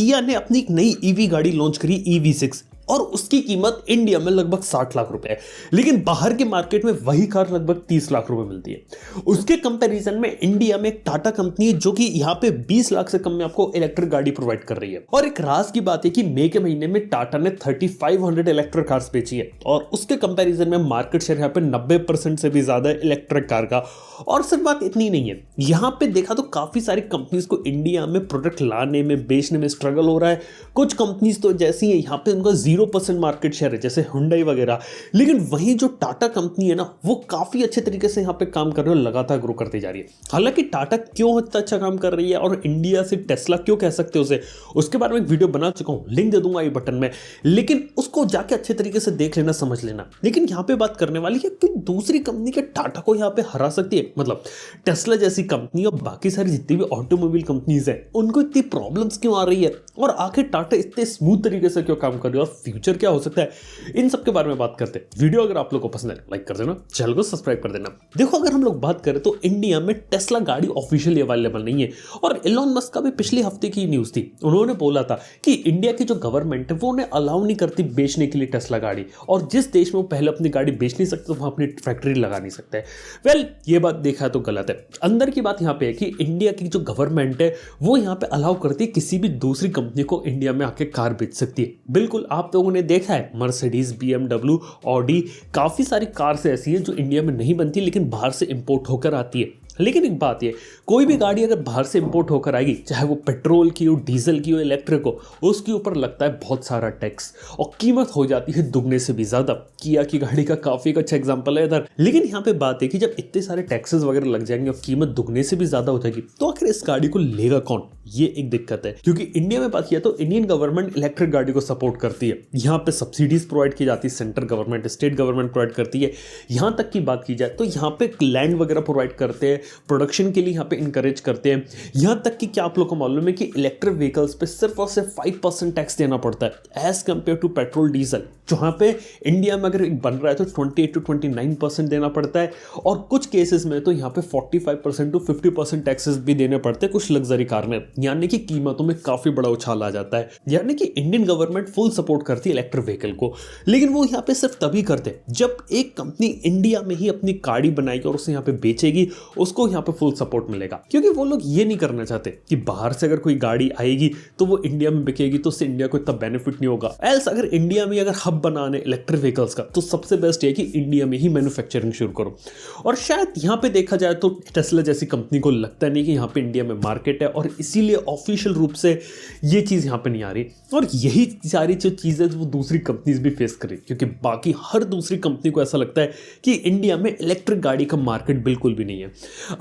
किया ने अपनी एक नई ईवी गाड़ी लॉन्च करी EV6 और उसकी कीमत इंडिया में लगभग 60 लाख रुपए है, लेकिन बाहर के मार्केट में वही कार लगभग 30 लाख रुपए मिलती है। उसके कंपैरिजन में इंडिया में एक टाटा कंपनी है जो कि यहाँ पे 20 लाख से कम में आपको इलेक्ट्रिक गाड़ी प्रोवाइड कर रही है। और एक राज की बात है कि मई के महीने में टाटा ने 3500 इलेक्ट्रिक कार्स बेची है और उसके कंपैरिजन में मार्केट शेयर यहाँ पे 90% से भी ज्यादा इलेक्ट्रिक कार का। और सिर्फ बात इतनी नहीं है, यहाँ पे देखा तो काफी सारी कंपनीज को इंडिया में प्रोडक्ट लाने में बेचने में स्ट्रगल हो रहा है। कुछ कंपनीज तो जैसी है यहाँ पे उनका 0% मार्केट शेयर है, जैसे हुंडई वगैरह, लेकिन वहीं जो टाटा कंपनी है ना वो काफी अच्छे तरीके से यहाँ पे काम कर रही है और लगातार ग्रो करती जा रही है। हालांकि टाटा क्यों इतना अच्छा काम कर रही है और इंडिया से टेस्ला क्यों कह सकते हो उसे, उसके बारे में एक वीडियो बना चुका हूं, लिंक दे दूंगा ये बटन में, लेकिन उसको जाके अच्छे तरीके से देख लेना, समझ लेना। लेकिन यहाँ पे बात करने वाली है कि दूसरी कंपनी के टाटा को यहाँ पे हरा सकती है, मतलब टेस्ला जैसी कंपनी और बाकी सारी जितनी भी ऑटोमोबाइल कंपनीज है उनको इतनी प्रॉब्लम्स क्यों आ रही है और आखिर टाटा इतने स्मूथ तरीके से क्यों काम कर रही है और फ्यूचर क्या हो सकता है, इन सब के बारे में बात करते हैं। वीडियो अगर आप लोगों को पसंद है लाइक कर देना, चैनल को सब्सक्राइब कर देना। देखो, अगर हम लोग बात करें तो इंडिया में टेस्ला गाड़ी ऑफिशियली अवेलेबल नहीं है और एलोन मस्क का भी पिछले हफ्ते की न्यूज थी, उन्होंने बोला था कि इंडिया की जो गवर्नमेंट है वो उन्हें अलाउ नहीं करती बेचने के लिए टेस्ला गाड़ी, और जिस देश में वो पहले अपनी गाड़ी बेच नहीं सकते तो वहां अपनी फैक्ट्री लगा नहीं सकते। वेल, ये बात देखा तो गलत है। अंदर की बात यहाँ पे है कि इंडिया की जो गवर्नमेंट है वो यहाँ पे अलाउ करती है किसी भी दूसरी कंपनी को इंडिया में आके कार बेच सकती है। बिल्कुल, आप लोगों ने देखा है मर्सिडीज, BMW, ऑडी, काफी सारी कार्स ऐसी हैं जो इंडिया में नहीं बनती लेकिन बाहर से इंपोर्ट होकर आती है। लेकिन एक बात ये, कोई भी गाड़ी अगर बाहर से इंपोर्ट होकर आएगी, चाहे वो पेट्रोल की हो, डीजल की हो, इलेक्ट्रिक हो, उसके ऊपर लगता है बहुत सारा टैक्स और कीमत हो जाती है दुगने से भी ज्यादा। किया की गाड़ी का काफी एक अच्छा एग्जांपल है इधर। लेकिन यहाँ पे बात है कि जब इतने सारे टैक्सेस वगैरह लग जाएंगे और कीमत दुगने से भी ज्यादा हो जाएगी तो आखिर इस गाड़ी को लेगा कौन, ये एक दिक्कत है। क्योंकि इंडिया में बात किया तो इंडियन गवर्नमेंट इलेक्ट्रिक गाड़ी को सपोर्ट करती है, यहाँ पे सब्सिडीज प्रोवाइड की जाती है, central government, state government provide करती है। यहाँ तक की बात की जाए तो यहाँ पे लैंड वगैरह प्रोवाइड करते हैं, प्रोडक्शन के लिए यहाँ पे इंकरेज करते हैं। यहाँ तक कि क्या आप लोग को मालूम है कि इलेक्ट्रिक व्हीकल्स पे सिर्फ और सिर्फ 5% टैक्स देना पड़ता है as compare to petrol diesel, जहाँ पे इंडिया में अगर बन रहा है तो 28 to 29% देना पड़ता है और कुछ केसेस में तो यहाँ पे 45% to 50% टैक्सेस भी देने पड़ते हैं कुछ लग्जरी कार में। यानी कि कीमतों में काफी बड़ा उछाल आ जाता है। यानी कि इंडियन गवर्नमेंट फुल सपोर्ट करती है इलेक्ट्रिक व्हीकल को, लेकिन वो यहाँ पे सिर्फ तभी करते जब एक कंपनी इंडिया में ही अपनी गाड़ी बनाएगी और उसे यहाँ पे बेचेगी, उसको यहाँ पे फुल सपोर्ट मिलेगा। क्योंकि वो लोग ये नहीं करना चाहते कि बाहर से अगर कोई गाड़ी आएगी तो वो इंडिया में बिकेगी तो उससे इंडिया को इतना बेनिफिट नहीं होगा। एल्स अगर इंडिया में अगर हब बनाने इलेक्ट्रिक व्हीकल्स का तो सबसे बेस्ट है कि इंडिया में ही मैन्युफैक्चरिंग शुरू करो। और शायद यहाँ पे देखा जाए तो टेस्ला जैसी कंपनी को लगता नहीं कि यहाँ पे इंडिया में मार्केट है और इसीलिए ऑफिशियल रूप से ये चीज यहाँ पे नहीं आ रही। और यही सारी जो चीजें वो दूसरी कंपनीज भी फेस करें, क्योंकि बाकी हर दूसरी कंपनी को ऐसा लगता है कि इंडिया में इलेक्ट्रिक गाड़ी का मार्केट बिल्कुल भी नहीं है।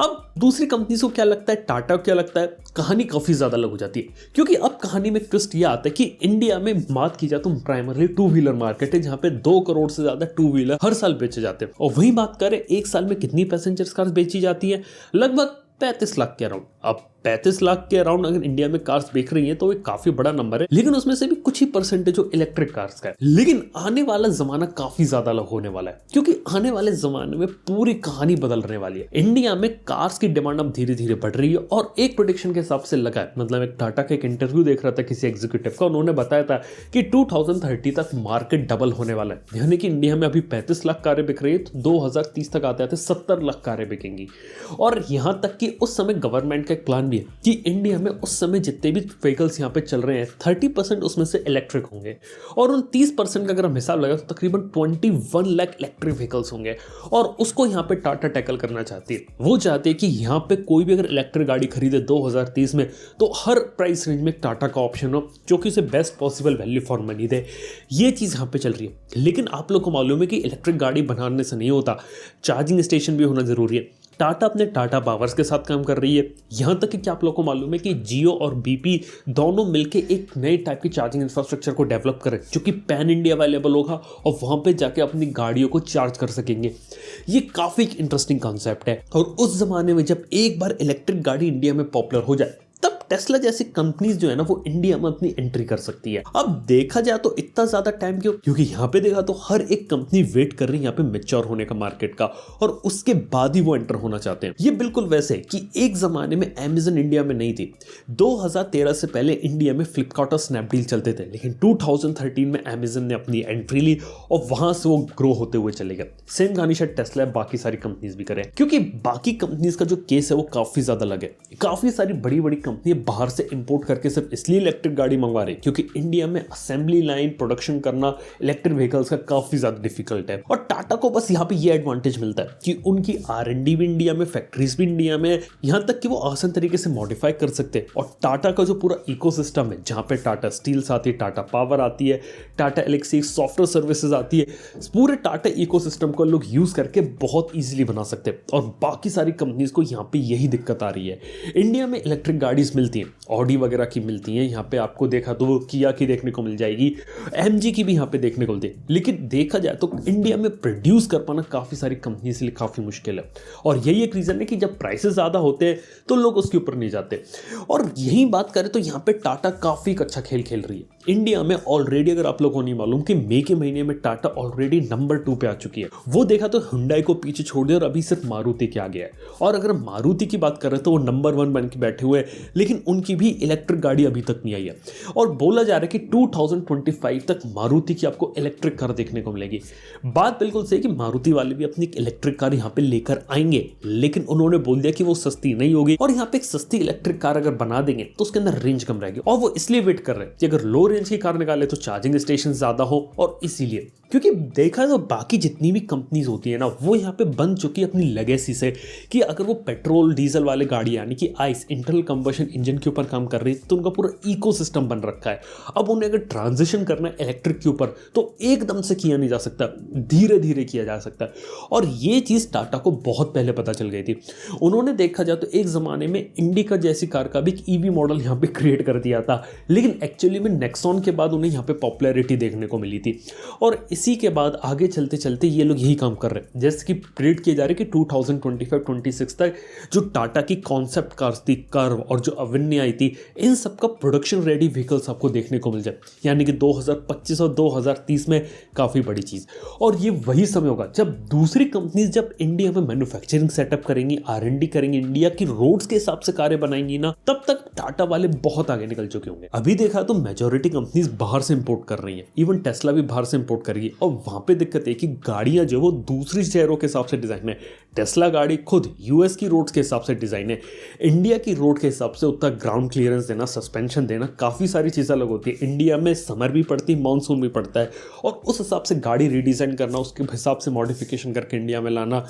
अब दूसरी कंपनीज को क्या लगता है, टाटा को क्या लगता है, कहानी काफी ज्यादा अलग हो जाती है। क्योंकि अब कहानी में ट्विस्ट ये आता है कि इंडिया में बात की जाए तो प्राइमरली टू व्हीलर मार्केट है, जहां पे 2 करोड़ से ज्यादा टू व्हीलर हर साल बेचे जाते हैं। और वही बात करें एक साल में कितनी पैसेंजर कार्स बेची जाती है, लगभग 35 लाख के अराउंड। अब 35 लाख के अराउंड अगर इंडिया में कार्स बेच रही हैं तो एक काफी बड़ा नंबर है, लेकिन उसमें से भी कुछ ही परसेंटेज जो इलेक्ट्रिक कार्स का है। लेकिन आने वाला जमाना काफी ज्यादा अलग होने वाला है, क्योंकि आने वाले जमाने में पूरी कहानी बदलने वाली है। इंडिया में कार्स की डिमांड अब धीरे धीरे बढ़ रही है और एक प्रेडिक्शन के हिसाब से लगा है, मतलब एक टाटा का एक इंटरव्यू देख रहा था किसी एग्जीक्यूटिव का, उन्होंने बताया था कि 2030 तक मार्केट डबल होने वाला है। यानी कि इंडिया में अभी 35 लाख कारें बिक रही है तो 2030 तक आते आते 70 लाख कारें बिकेंगी। और यहां तक कि उस समय गवर्नमेंट का एक प्लान भी है कि इंडिया में उस समय जितने भी व्हीकल्स यहाँ पे चल रहे हैं 30% उसमें से इलेक्ट्रिक होंगे और उन 30% का अगर हम हिसाब लगाए तो तकरीबन 21 लाख इलेक्ट्रिक व्हीकल्स होंगे। और उसको यहाँ पे टाटा टैकल करना चाहती है। वो चाहते हैं कि यहाँ पे कोई भी अगर इलेक्ट्रिक गाड़ी खरीदे 2030 में तो हर प्राइस रेंज में टाटा का ऑप्शन हो जो कि उसे best possible value for money दे। ये चीज़ यहाँ पे चल रही है। लेकिन आप लोग को मालूम है कि इलेक्ट्रिक गाड़ी बनाने से नहीं होता, चार्जिंग स्टेशन भी होना जरूरी है। टाटा अपने टाटा पावर्स के साथ काम कर रही है। यहाँ तक कि क्या आप लोगों को मालूम है कि जियो और BP दोनों मिलके एक नए टाइप की चार्जिंग इंफ्रास्ट्रक्चर को डेवलप करें जो कि पैन इंडिया अवेलेबल होगा और वहाँ पे जाके अपनी गाड़ियों को चार्ज कर सकेंगे। ये काफ़ी इंटरेस्टिंग कॉन्सेप्ट है। और उस जमाने में जब एक बार इलेक्ट्रिक गाड़ी इंडिया में पॉपुलर हो जाए तब टेस्ला जैसी कंपनीज जो है ना वो इंडिया में अपनी एंट्री कर सकती है। अब देखा जाए तो इतना ज्यादा टाइम क्यों, क्योंकि यहाँ पे देखा तो हर एक कंपनी वेट कर रही है यहाँ पे मैच्योर होने का मार्केट का, और उसके बाद ही वो एंटर होना चाहते हैं। ये बिल्कुल वैसे कि एक जमाने में अमेज़न इंडिया में नहीं थी। 2013 से पहले इंडिया में फ्लिपकार्ट और स्नैपडील चलते थे, लेकिन 2013 में अमेज़न ने अपनी एंट्री ली और वहां से वो ग्रो होते हुए चले गए। सेम कहानी शायद टेस्ला बाकी सारी कंपनीज भी करें, क्योंकि बाकी कंपनीज का जो केस है वो काफी ज्यादा अलग है। काफी सारी बड़ी बड़ी कंपनी बाहर से इंपोर्ट करके सिर्फ इसलिए इलेक्ट्रिक गाड़ी मंगवा रही क्योंकि इंडिया में असेंबली लाइन प्रोडक्शन करना इलेक्ट्रिक व्हीकल्स का काफी ज्यादा डिफिकल्ट है। और टाटा को बस यहाँ पे ये एडवांटेज मिलता है कि उनकी R&D भी इंडिया में, फैक्ट्रीज भी इंडिया में, यहाँ तक कि वो आसान तरीके से मॉडिफाई कर सकते हैं। और टाटा का जो पूरा इकोसिस्टम है, जहाँ पे टाटा स्टील्स आती है, टाटा पावर आती है, टाटा एलेक्सी सॉफ्टवेयर सर्विसेज आती है, पूरे टाटा इकोसिस्टम को लोग यूज करके बहुत इजीली बना सकते हैं। और बाकी सारी कंपनीज को यहाँ पे यही दिक्कत आ रही है। इंडिया में इलेक्ट्रिक गाड़ीज मिलती हैं, ऑडी वगैरह की मिलती हैं, यहाँ पे आपको देखा तो वो किया की देखने को मिल जाएगी, MG की भी यहाँ पे देखने को मिलती है। लेकिन देखा जाए तो इंडिया में प्रोड्यूस कर पाना काफी सारी कंपनी के लिए काफी मुश्किल है। और यही एक रीजन है कि जब प्राइसेस ज्यादा होते हैं तो लोग उसके ऊपर नहीं जाते। और यही बात करें तो यहाँ पे टाटा काफी अच्छा खेल खेल रही है इंडिया में ऑलरेडी। अगर आप लोगों को नहीं मालूम कि मई के महीने में टाटा ऑलरेडी नंबर 2 पे आ चुकी है। वो देखा तो हुंडई को पीछे छोड़ दिया और अभी सिर्फ मारुति के आ गया है। और अगर मारुति की बात करें तो वो नंबर 1 बन के बैठे हुए हैं, लेकिन उनकी भी इलेक्ट्रिक गाड़ी अभी तक नहीं आई है। और बोला जा रहा है कि 2025 तक मारुति की आपको इलेक्ट्रिक कार देखने को मिलेगी। बात बिल्कुल सही कि मारुति वाले भी अपनी इलेक्ट्रिक कार यहाँ पे लेकर आएंगे, लेकिन उन्होंने बोल दिया कि वो सस्ती नहीं होगी। और यहाँ पे एक सस्ती इलेक्ट्रिक कार अगर बना देंगे तो उसके अंदर रेंज कम रहेगी। और वो इसलिए वेट कर रहे हैं कि अगर लो रेंज की कार निकाले तो चार्जिंग स्टेशन ज्यादा हो। और इसीलिए क्योंकि देखा तो बाकी जितनी भी कंपनीज होती है ना वो यहाँ पे बन चुकी है अपनी लेगेसी से, कि अगर वो पेट्रोल डीजल वाले गाड़ी यानी कि आइस इंटरनल कंबशन इंजन के ऊपर काम कर रही है तो उनका पूरा इकोसिस्टम बन रखा है। अब उन्हें अगर ट्रांजिशन करना है इलेक्ट्रिक के ऊपर तो एकदम से किया नहीं जा सकता, धीरे धीरे किया जा सकता है। और ये चीज टाटा को बहुत पहले पता चल गई थी। उन्होंने देखा जाए तो एक जमाने में इंडिका जैसी कार का भी एक ईवी मॉडल यहाँ पे क्रिएट कर दिया था, लेकिन एक्चुअली में नेक्सॉन के बाद उन्हें यहाँ पे पॉपुलैरिटी देखने को मिली थी। और इसी के बाद आगे चलते चलते ये लोग यही काम कर रहे हैं, जैसे कि प्रेडिक्ट किए जा रहे हैं कि 2025-26 तक जो टाटा की कॉन्सेप्ट कार्स थी, कर्व और जो अविन्य आई थी, इन सब का प्रोडक्शन रेडी व्हीकल्स आपको देखने को मिल जाए, यानी कि 2025 और 2030 में काफी बड़ी चीज। और ये वही समय होगा जब दूसरी कंपनीज जब इंडिया में मैन्युफैक्चरिंग सेटअप करेंगी, R&D करेंगी, इंडिया की रोड्स के हिसाब से कारें बनाएंगी ना, तब तक टाटा वाले बहुत आगे निकल चुके होंगे। अभी देखा तो मेजॉरिटी कंपनीज बाहर से इंपोर्ट कर रही है, इवन टेस्ला भी बाहर से इंपोर्ट करेगी। और वहां पे दिक्कत है कि गाड़ियां जो वो दूसरी शहरों के हिसाब से डिजाइन है। टेस्ला गाड़ी खुद US की रोड्स के हिसाब से डिजाइन है, इंडिया की रोड के हिसाब से उतना ग्राउंड क्लियरेंस देना, सस्पेंशन देना, काफी सारी चीजें अलग होती है। इंडिया में समर भी पड़ती है, मानसून भी पड़ता है, और उस हिसाब से गाड़ी रीडिजाइन करना, उसके हिसाब से मॉडिफिकेशन करके इंडिया में लाना,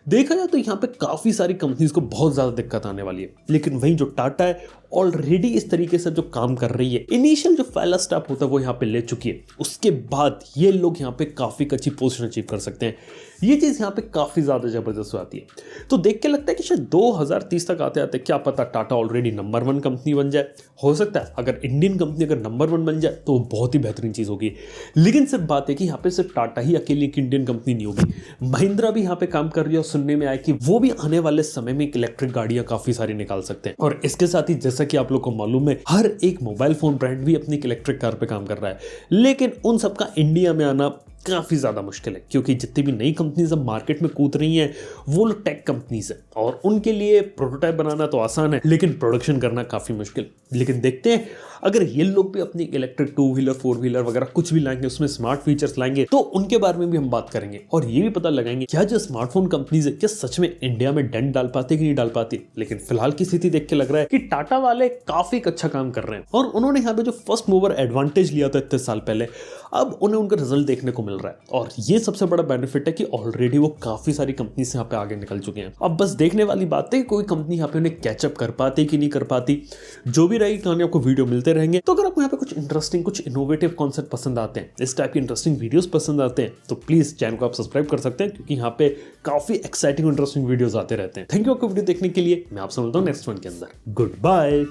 देखा जाए तो यहाँ पे काफी सारी कंपनीज को बहुत ज्यादा दिक्कत आने वाली है। लेकिन वहीं जो टाटा है ऑलरेडी इस तरीके से जो काम कर रही है, इनिशियल जो पहला स्टेप होता है वो यहाँ पे ले चुकी है। उसके बाद ये लोग यहाँ पे काफी अच्छी पोजीशन अचीव कर सकते हैं। ये चीज यहाँ पे काफी ज्यादा जबरदस्त हो आती है। तो देख के लगता है कि शायद 2030 तक आते आते क्या पता टाटा ऑलरेडी नंबर 1 कंपनी बन जाए। हो सकता है अगर इंडियन कंपनी अगर नंबर 1 बन जाए तो बहुत ही बेहतरीन चीज होगी। लेकिन सिर्फ बात है कि यहाँ पे सिर्फ टाटा ही अकेली एक इंडियन कंपनी नहीं होगी, महिंद्रा भी यहाँ पे काम कर रही है। और सुनने में आया कि वो भी आने वाले समय में एक इलेक्ट्रिक गाड़ियां काफी सारी निकाल सकते हैं। और इसके साथ ही जैसा कि आप लोग को मालूम है हर एक मोबाइल फोन ब्रांड भी अपनी इलेक्ट्रिक कार पे काम कर रहा है, लेकिन उन सबका इंडिया में आना काफी ज्यादा मुश्किल है, क्योंकि जितनी भी नई कंपनीज अब मार्केट में कूद रही हैं वो लोग टेक कंपनीज है, और उनके लिए प्रोटोटाइप बनाना तो आसान है लेकिन प्रोडक्शन करना काफी मुश्किल। लेकिन देखते हैं अगर ये लोग भी अपनी इलेक्ट्रिक 2 व्हीलर 4 व्हीलर वगैरह कुछ भी लाएंगे, उसमें स्मार्ट फीचर्स लाएंगे, तो उनके बारे में भी हम बात करेंगे। और ये भी पता लगाएंगे क्या जो स्मार्टफोन कंपनीज है क्या सच में इंडिया में डेंट डाल पाते कि नहीं डाल पाती। लेकिन फिलहाल की स्थिति देख के लग रहा है कि टाटा वाले काफी अच्छा काम कर रहे हैं, और उन्होंने यहाँ पे जो फर्स्ट मूवर एडवांटेज लिया था इतने साल पहले, अब उन्हें उनका रिजल्ट देखने को मिल रहा है। और ये सबसे बड़ा बेनिफिट है कि ऑलरेडी वो काफी सारी कंपनी से यहाँ पे आगे निकल चुके हैं। अब बस देखने वाली बात है कोई कंपनी यहाँ पे उन्हें कैचअप कर पाती कि नहीं कर पाती। जो भी रहेगी कहानी आपको वीडियो मिलते रहेंगे। तो अगर आपको यहाँ पे कुछ इंटरेस्टिंग कुछ इनोवेटिव कॉन्सेप्ट पसंद आते हैं, इस टाइप की इंटरेस्टिंग वीडियोस पसंद आते हैं, तो प्लीज चैनल को आप सब्सक्राइब कर सकते हैं, क्योंकि यहाँ पे काफी एक्साइटिंग इंटरेस्टिंग वीडियोस आते रहते हैं। थैंक यू आपको वीडियो देखने के लिए। मैं आपसे मिलता हूँ नेक्स्ट वन के अंदर। Good bye.